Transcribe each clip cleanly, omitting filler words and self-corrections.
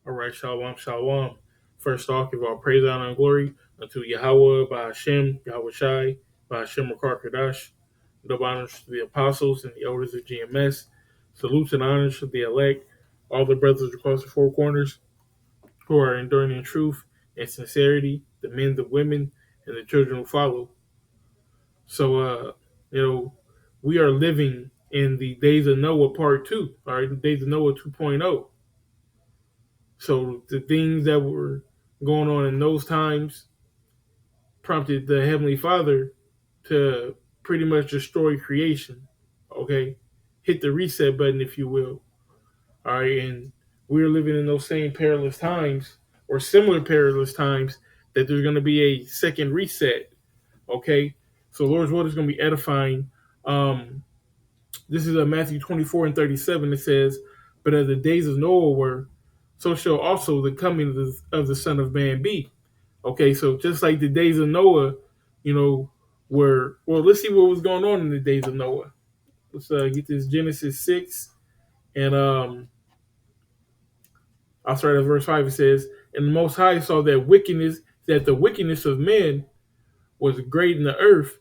All right, shalom, shalom. First off, give all praise, honor, and glory unto Yahweh, by Hashem, Yahweh Shai, by Hashem, Makar Kadash. Double honors to the apostles and the elders of GMS. Salutes and honors to the elect, all the brothers across the four corners who are enduring in truth and sincerity, the men, the women, and the children who follow. So, you know, we are living in the days of Noah part two, all right, the days of Noah 2.0. So the things that were going on in those times prompted the Heavenly Father to pretty much destroy creation. Okay, hit the reset button, if you will. All right, and we're living in those same perilous times or similar perilous times that there's going to be a second reset. Okay, so Lord's word is going to be edifying. This is Matthew 24:37. It says, "But as the days of Noah were, so shall also the coming of the Son of Man be." Okay, so just like the days of Noah, were, well, let's see what was going on in the days of Noah. Let's get this Genesis 6, and I'll start at verse 5. It says, "And the Most High saw that the wickedness of men was great in the earth,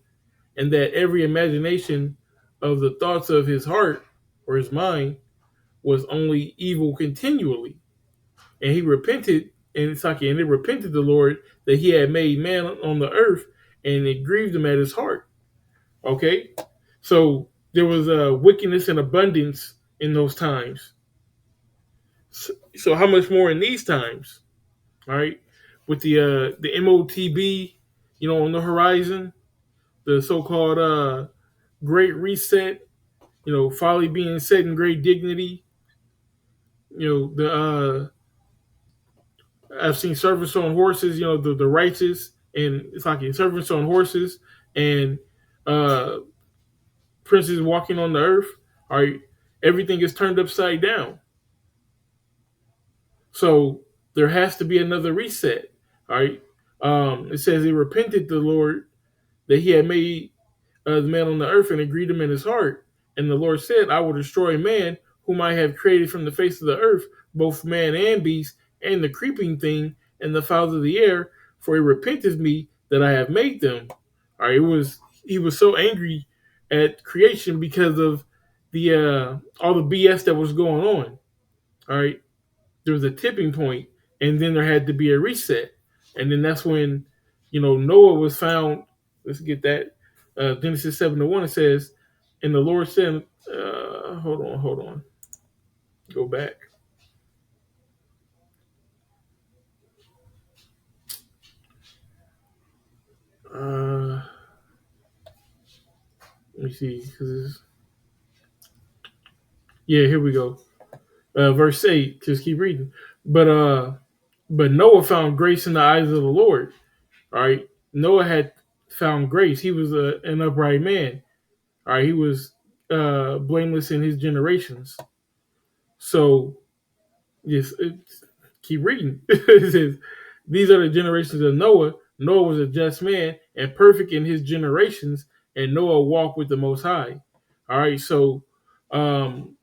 and that every imagination of the thoughts of his heart or his mind was only evil continually. And he repented, and it's like, and it repented the Lord that he had made man on the earth, and it grieved him at his heart." Okay, so there was a wickedness and abundance in those times. So how much more in these times? All right, with the MOTB, on the horizon, the so-called Great Reset, finally being set in great dignity. The I've seen servants on horses, the righteous, and it's like servants on horses and uh, princes walking on the earth. All right, everything is turned upside down. So there has to be another reset. All right, it says he repented the Lord that he had made the man on the earth and agreed him in his heart. And the Lord said, "I will destroy man whom I have created from the face of the earth, both man and beast, and the creeping thing, and the fowls of the air, for it repenteth me that I have made them." All right, he was so angry at creation because of the all the BS that was going on. All right, there was a tipping point, and then there had to be a reset, and then that's when Noah was found. Let's get that. Genesis 7:1. It says, "And the Lord said, hold on, go back. Uh, let me see, yeah, here we go. Verse 8. Just keep reading. But Noah found grace in the eyes of the Lord. All right, Noah had found grace. He was an upright man. All right, he was blameless in his generations. So, yes, keep reading. It says, "These are the generations of Noah. Noah was a just man and perfect in his generations, and Noah walked with the Most High." All right, so um,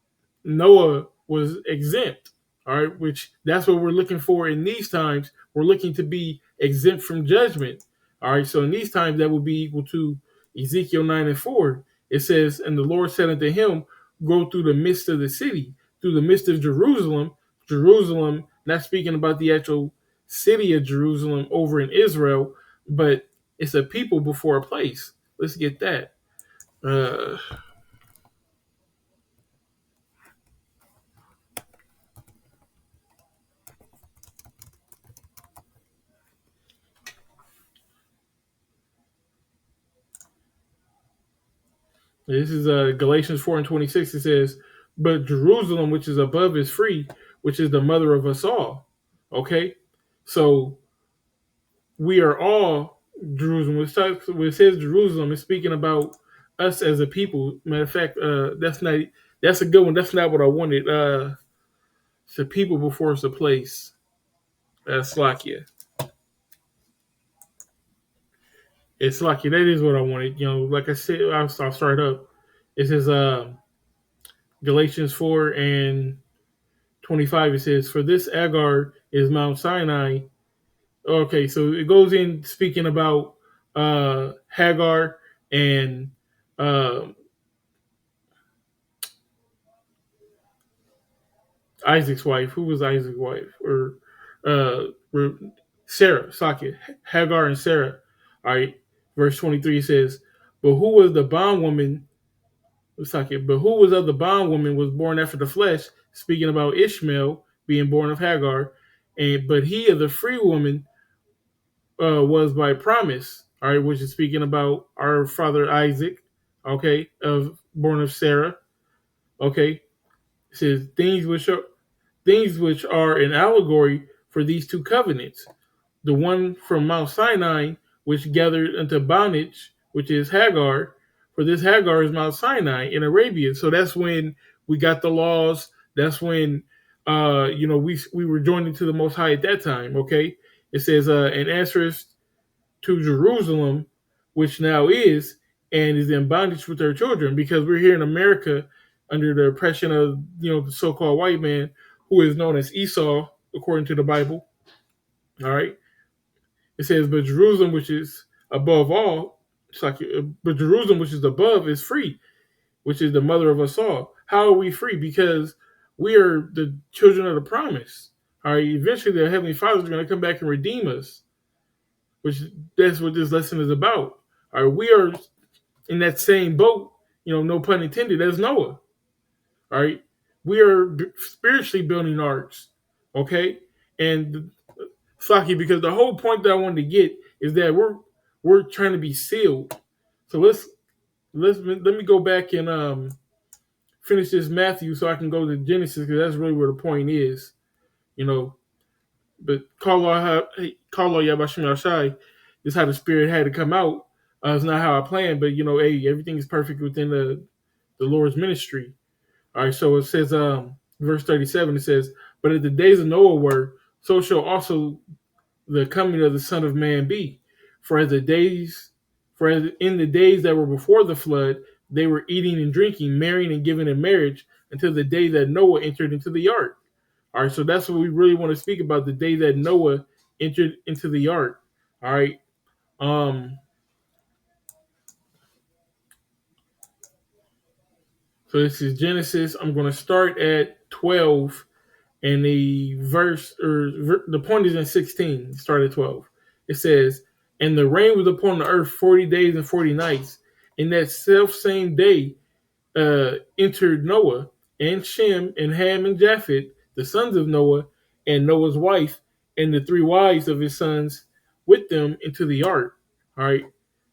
Noah was exempt. All right, which that's what we're looking for in these times. We're looking to be exempt from judgment. All right, so in these times that will be equal to Ezekiel 9:4. It says, "And the Lord said unto him, Go through the midst of the city, through the midst of Jerusalem." Jerusalem, not speaking about the actual city of Jerusalem over in Israel, but it's a people before a place. Let's get that. Uh, This is Galatians 4:26. It says, "But Jerusalem, which is above, is free, which is the mother of us all." Okay, so we are all Jerusalem. When it says Jerusalem, it's speaking about us as a people. Matter of fact, that's a good one. That's not what I wanted. It's a people before it's a place. Slakia. It's Slakia. That is what I wanted. Like I said, I'll start up. It says Galatians 4 and 25, it says, "For this Agar is Mount Sinai." Okay, so it goes in speaking about Hagar and uh, Isaac's wife. Who was Isaac's wife? Or uh, Sarah, Saki, Hagar and Sarah. All right, verse 23 says, "But who was the bondwoman?" Saki, but who was of the bondwoman was born after the flesh, speaking about Ishmael being born of Hagar, and but he of the free woman was by promise. All right, which is speaking about our father Isaac. Okay, of born of Sarah. Okay, it says things which are an allegory for these two covenants. The one from Mount Sinai, which gathered into bondage, which is Hagar. For this Hagar is Mount Sinai in Arabia. So that's when we got the laws. That's when we were joined into the Most High at that time. Okay, it says and answers to Jerusalem, which now is and is in bondage with their children, because we're here in America under the oppression of the so-called white man who is known as Esau according to the Bible. All right, it says, but Jerusalem, which is above all, it's like, but Jerusalem, which is above, is free, which is the mother of us all. How are we free? Because we are the children of the promise. All right, eventually the Heavenly Father is going to come back and redeem us, which that's what this lesson is about. All right, we are in that same boat, no pun intended, as Noah. All right, we are spiritually building arcs, okay? And Saki, because the whole point that I wanted to get is that we're trying to be sealed. So let me go back and finish this Matthew so I can go to Genesis, because that's really where the point is, you know. But call Yabashim Yashai is how the spirit had to come out. It's not how I planned, but hey, everything is perfect within the Lord's ministry. All right, so it says, verse 37, it says, "But as the days of Noah were, so shall also the coming of the Son of Man be. For as in the days that were before the flood, they were eating and drinking, marrying and giving in marriage until the day that Noah entered into the ark." All right, so that's what we really want to speak about, the day that Noah entered into the ark. All right. So this is Genesis. I'm going to start at 12, and the point is in 16. Start at 12. It says, "And the rain was upon the earth 40 days and 40 nights. In that self same day entered Noah and Shem and Ham and Japheth, the sons of Noah, and Noah's wife, and the three wives of his sons with them into the ark." All right.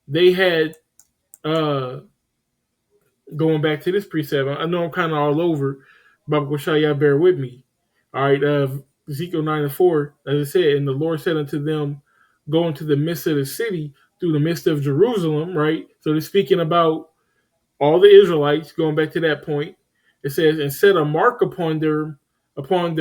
They had, going back to this precept, I know I'm kind of all over, but y'all bear with me. All right. Ezekiel 9:4, as I said, "And the Lord said unto them, go into the midst of the city, through the midst of Jerusalem," right? So they're speaking about all the Israelites, going back to that point. It says, "And set a mark upon their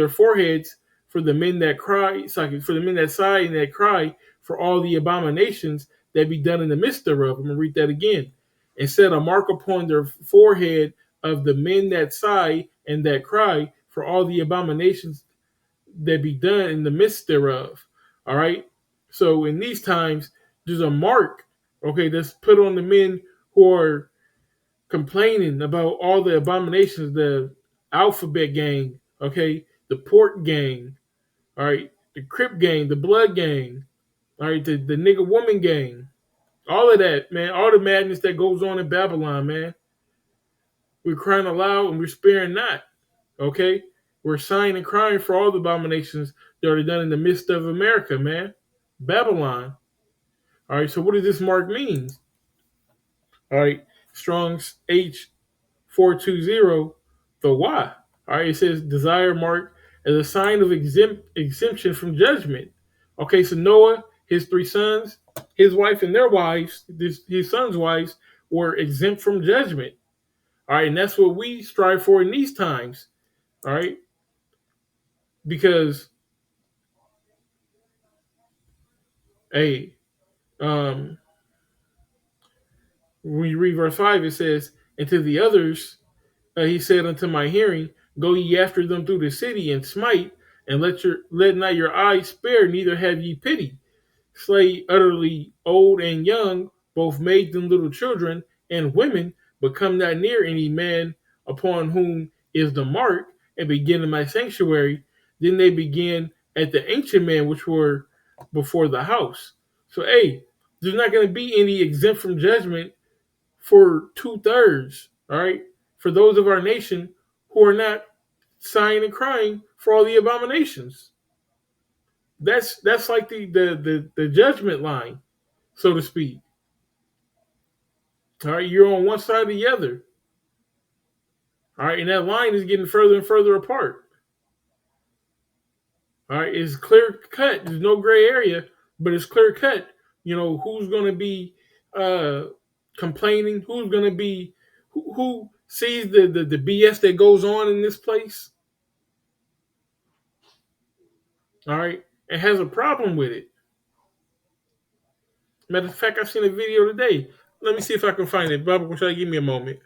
foreheads for the men that cry, for the men that sigh and that cry, for all the abominations that be done in the midst thereof." I'm gonna read that again. "And set a mark upon their forehead of the men that sigh and that cry, for all the abominations that be done in the midst thereof." All right. So in these times, there's a mark, okay, that's put on the men who are complaining about all the abominations, the alphabet gang, okay, the pork gang, all right, the Crip gang, the blood gang, all right, the nigga woman gang, all of that, man, all the madness that goes on in Babylon, man. We're crying aloud and we're sparing not, okay? We're sighing and crying for all the abominations that are done in the midst of America, man. Babylon. All right, so what does this mark mean? All right, Strong's H420, the why. All right, it says desire mark as a sign of exemption from judgment. Okay, so Noah, his three sons, his wife, and their wives, his sons' wives, were exempt from judgment. All right, and that's what we strive for in these times. All right, because hey, um, when you read verse 5, it says, "And to the others, he said unto my hearing, Go ye after them through the city and smite, and let not your eyes spare, neither have ye pity. Slay utterly old and young, both maids and little children, and women, but come not near any man upon whom is the mark, and begin in my sanctuary. Then they begin at the ancient men which were before the house. So, hey, there's not going to be any exempt from judgment for 2/3, all right, for those of our nation who are not sighing and crying for all the abominations. That's like the judgment line, so to speak. All right, you're on one side or the other. All right, and that line is getting further and further apart. All right, it's clear cut. There's no gray area, but it's clear cut. You know who's going to be uh, complaining, who's going to be who sees the BS that goes on in this place. All right, and has a problem with it. Matter of fact, I've seen a video today. Let me see if I can find it. Baba, try to give me a moment.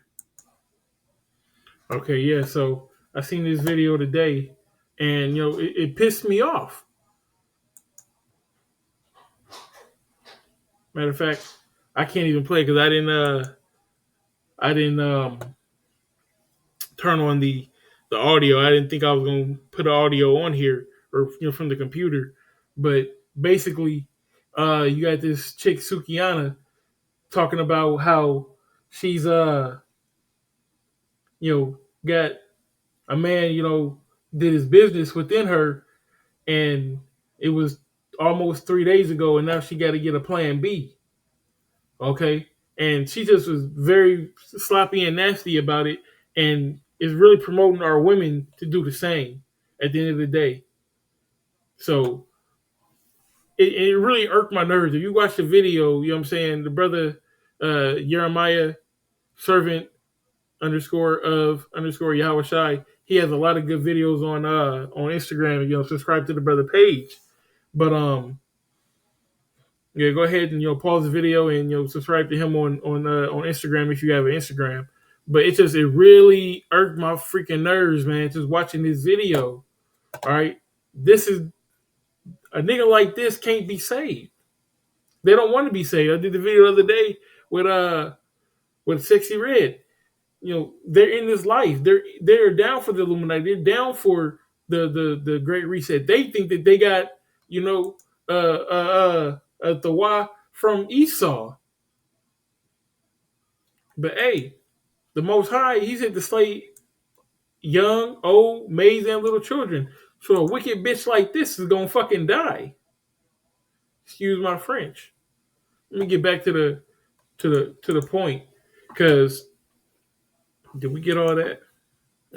Okay, yeah. So I seen this video today, and it pissed me off. Matter of fact, I can't even play because I didn't turn on the audio. I didn't think I was gonna put the audio on here or from the computer. But basically, you got this chick Sukiana talking about how she's got a man did his business within her, and it was almost 3 days ago, and now she got to get a plan B. Okay, and she just was very sloppy and nasty about it, and is really promoting our women to do the same at the end of the day. So it really irked my nerves. If you watch the video, you know what I'm saying, the brother Jeremiah servant _of Yahweh Shai, he has a lot of good videos on Instagram. Subscribe to the brother page. But yeah, go ahead and pause the video and subscribe to him on Instagram if you have an Instagram. But it really irked my freaking nerves, man, just watching this video. All right, this is a nigga like this can't be saved. They don't want to be saved. I did the video the other day with Sexy Red. They're in this life. They're down for the Illuminati. They're down for the Great Reset. They think that they got the Y from Esau. But hey, the Most High, He said to slay young, old, maids, and little children. So a wicked bitch like this is gonna fucking die. Excuse my French. Let me get back to the point, because did we get all that?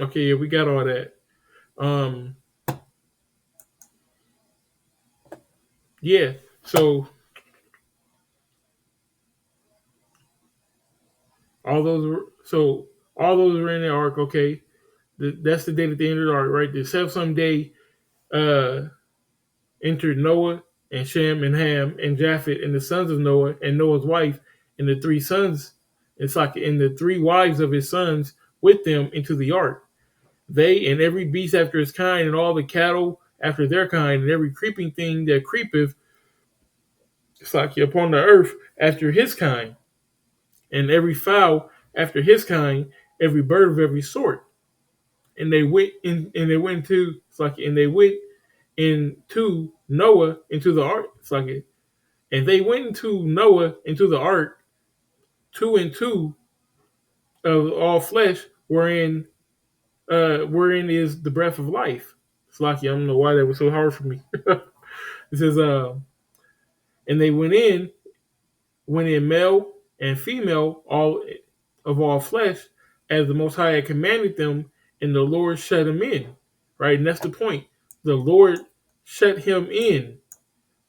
Okay, yeah, we got all that. Yeah. So all those were in the ark. Okay, that's the day that they entered the ark, right? The seventh day entered Noah and Shem and Ham and Japheth and the sons of Noah and Noah's wife and the three sons, and the three wives of his sons with them into the ark. They and every beast after his kind, and all the cattle after their kind, and every creeping thing that creepeth, upon the earth after his kind, and every fowl after his kind, every bird of every sort. And they went into Noah into the ark. And they went into Noah into the ark, 2 and 2 of all flesh, wherein is the breath of life. I don't know why that was so hard for me. It says, and they went in male and female, all flesh, as the Most High had commanded them, and the Lord shut them in. Right, and that's the point. The Lord shut him in.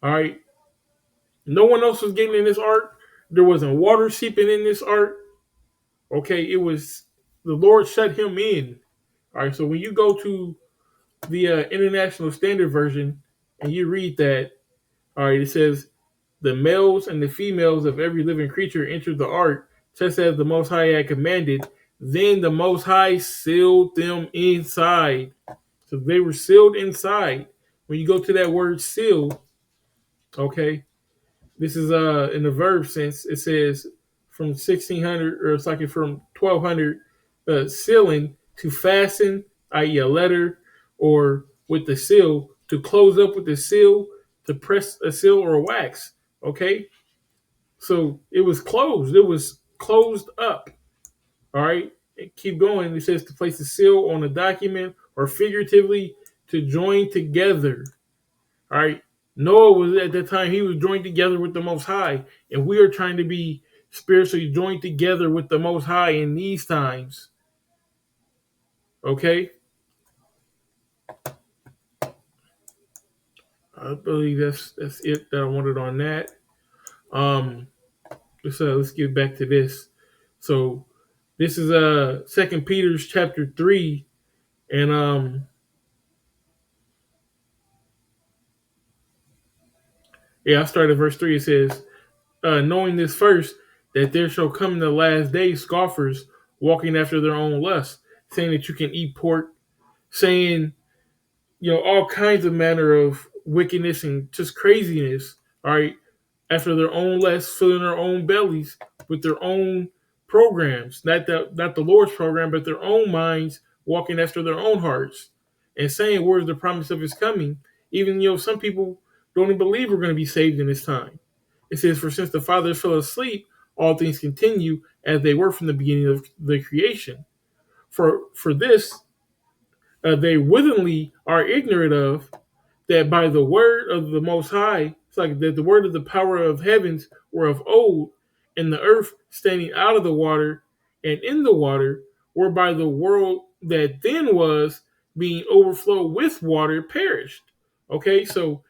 All right. No one else was getting in this ark. There wasn't water seeping in this ark. Okay, it was the Lord shut him in. All right, so when you go to the International Standard Version and you read that, all right, it says, the males and the females of every living creature entered the ark, just as the Most High had commanded. Then the Most High sealed them inside. So they were sealed inside. When you go to that word seal, okay, this is in the verb sense. It says from 1600, or it's like from 1200, sealing, to fasten, i.e., a letter, or with the seal, to close up with the seal, to press a seal or a wax. Okay, so it was closed. It was closed up. All right. Keep going. It says to place a seal on a document, or figuratively to join together. All right. Noah was at that time, he was joined together with the Most High. And we are trying to be spiritually joined together with the Most High in these times. Okay. I believe that's it that I wanted on that. Um, let's get back to this. So this is Second Peter's chapter 3, and I started at verse 3. It says, knowing this first, that there shall come in the last days scoffers, walking after their own lusts, saying that you can eat pork, saying, all kinds of manner of wickedness and just craziness, all right, after their own lusts, filling their own bellies with their own programs, not the Lord's program, but their own minds, walking after their own hearts, and saying, where's the promise of his coming? Even, some people don't even believe we're going to be saved in this time. It says, for since the fathers fell asleep, all things continue as they were from the beginning of the creation. For this, they willingly are ignorant of, that by the word of the Most High, it's like that the word of the power of heavens were of old, and the earth standing out of the water and in the water, whereby the world that then was, being overflowed with water, perished. Okay, so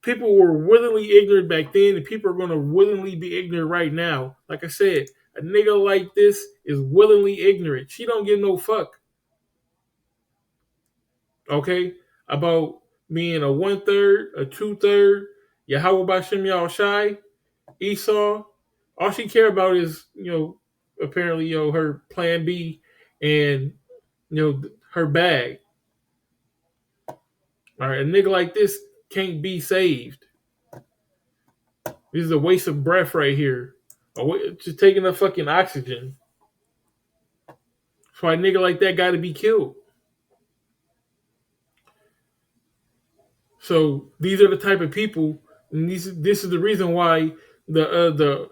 people were willingly ignorant back then, and people are going to willingly be ignorant right now. Like I said, a nigga like this is willingly ignorant. She don't give no fuck, okay, about being a 1/3, a 2/3, Yahweh Bashem Yahweh Shai, Esau. All she care about is, apparently, her plan B and, her bag. All right, a nigga like this can't be saved. This is a waste of breath right here. Just taking a fucking oxygen. That's why a nigga like that got to be killed. So these are the type of people, and this is the reason why the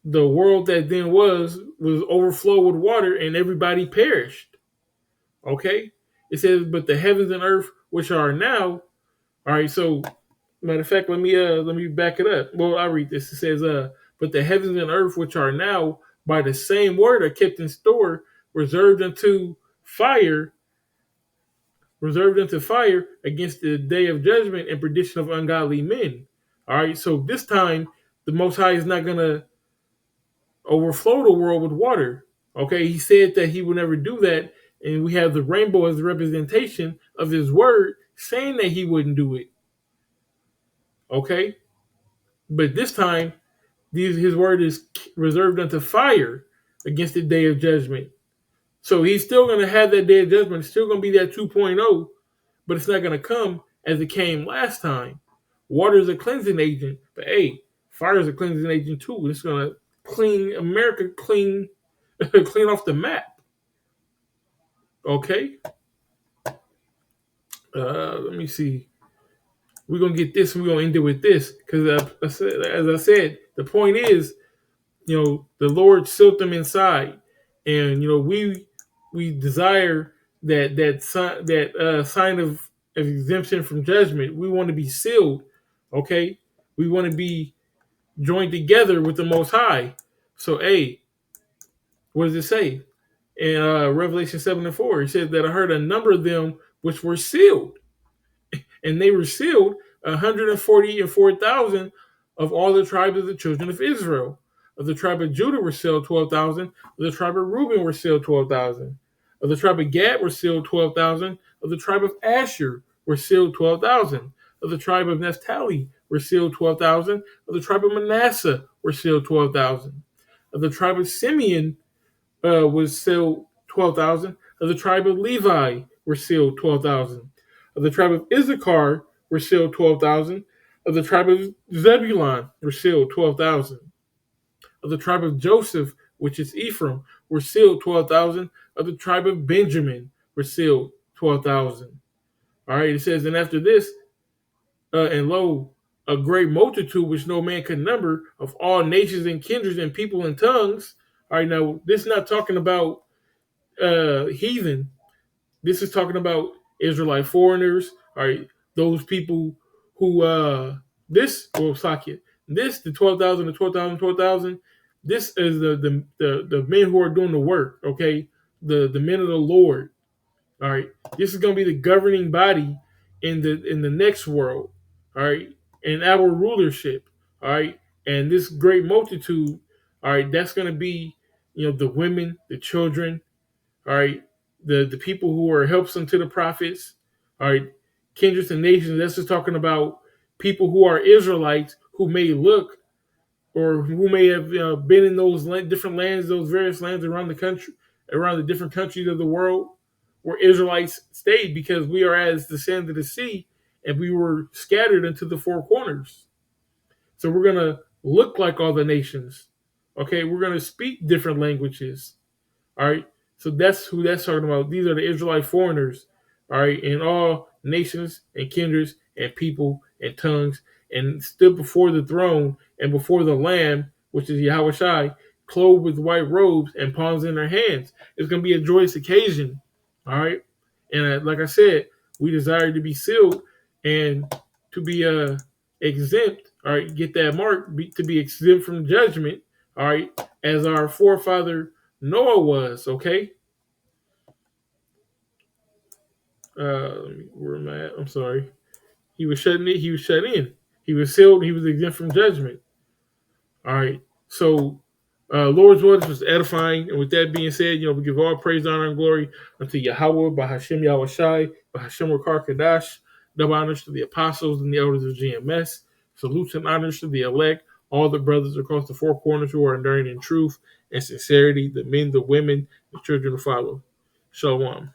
world that then was overflowed with water, and everybody perished. Okay, it says, but the heavens and earth which are now. All right, so matter of fact, let me back it up. Well, I read this. It says, but the heavens and earth which are now by the same word are kept in store, reserved unto fire against the day of judgment and perdition of ungodly men. All right, so this time the Most High is not going to overflow the world with water. Okay, he said that he would never do that, and we have the rainbow as the representation of his word saying that he wouldn't do it. Okay, but this time his word is reserved unto fire against the day of judgment. So he's still going to have that day of judgment. It's still going to be that 2.0, but it's not going to come as it came last time. Water is a cleansing agent, but hey, fire is a cleansing agent too. It's going to clean America clean off the map. Okay. Let me see. We're going to get this, and we're going to end it with this. Because as I said, the point is, the Lord sealed them inside. And, we desire that sign of exemption from judgment. We want to be sealed, okay? We want to be joined together with the Most High. So, hey, what does it say? In Revelation 7:4, it says that I heard a number of them which were sealed. And they were sealed 144,000 of all the tribes of the children of Israel. Of the tribe of Judah were sealed 12,000. Of the tribe of Reuben were sealed 12,000. Of the tribe of Gad were sealed 12,000. Of the tribe of Asher were sealed 12,000. Of the tribe of Naphtali were sealed 12,000. Of the tribe of Manasseh were sealed 12,000. Of the tribe of Simeon was sealed 12,000. Of the tribe of Levi were sealed 12,000. Of the tribe of Issachar were sealed 12,000. Of the tribe of Zebulun were sealed 12,000. Of the tribe of Joseph, which is Ephraim, were sealed 12,000. Of the tribe of Benjamin were sealed 12,000. All right, it says, and after this, and lo, a great multitude which no man could number of all nations and kindreds and people and tongues. All right, now this is not talking about heathen. This is talking about Israelite foreigners. All right, those people who this the 12,000, the 12,000, 12,000. This is the men who are doing the work. Okay, the men of the Lord. All right, this is going to be the governing body in the next world. All right, in our rulership. All right, and this great multitude. All right, that's going to be the women, the children. All right, the people who are helps unto the prophets. All right, kindreds and nations. That's just talking about people who are Israelites who may look or who may have been in those different lands, those various lands around the country, around the different countries of the world, where Israelites stayed, because we are as the sand of the sea, and we were scattered into the four corners. So we're gonna look like all the nations. Okay, we're gonna speak different languages. All right. So that's who that's talking about. These are the Israelite foreigners. All right. In all nations and kindreds and people and tongues, and stood before the throne and before the Lamb, which is Yahweh Shai, clothed with white robes and palms in their hands. It's going to be a joyous occasion. All right. And like I said, we desire to be sealed and to be exempt. All right. Get that mark to be exempt from judgment. All right. As our forefather Noah was, okay? Where am I at? I'm sorry. He was shut in. He was shut in. He was sealed. He was exempt from judgment. All right. So, Lord's words was edifying. And with that being said, we give all praise, honor, and glory unto Yahweh, by Hashem Yahweh Shai, by Hashem Rakar Kadash. Double honors to the apostles and the elders of GMS. Salutes and honors to the elect, all the brothers across the four corners who are enduring in truth and sincerity, the men, the women, the children to follow. Shalom.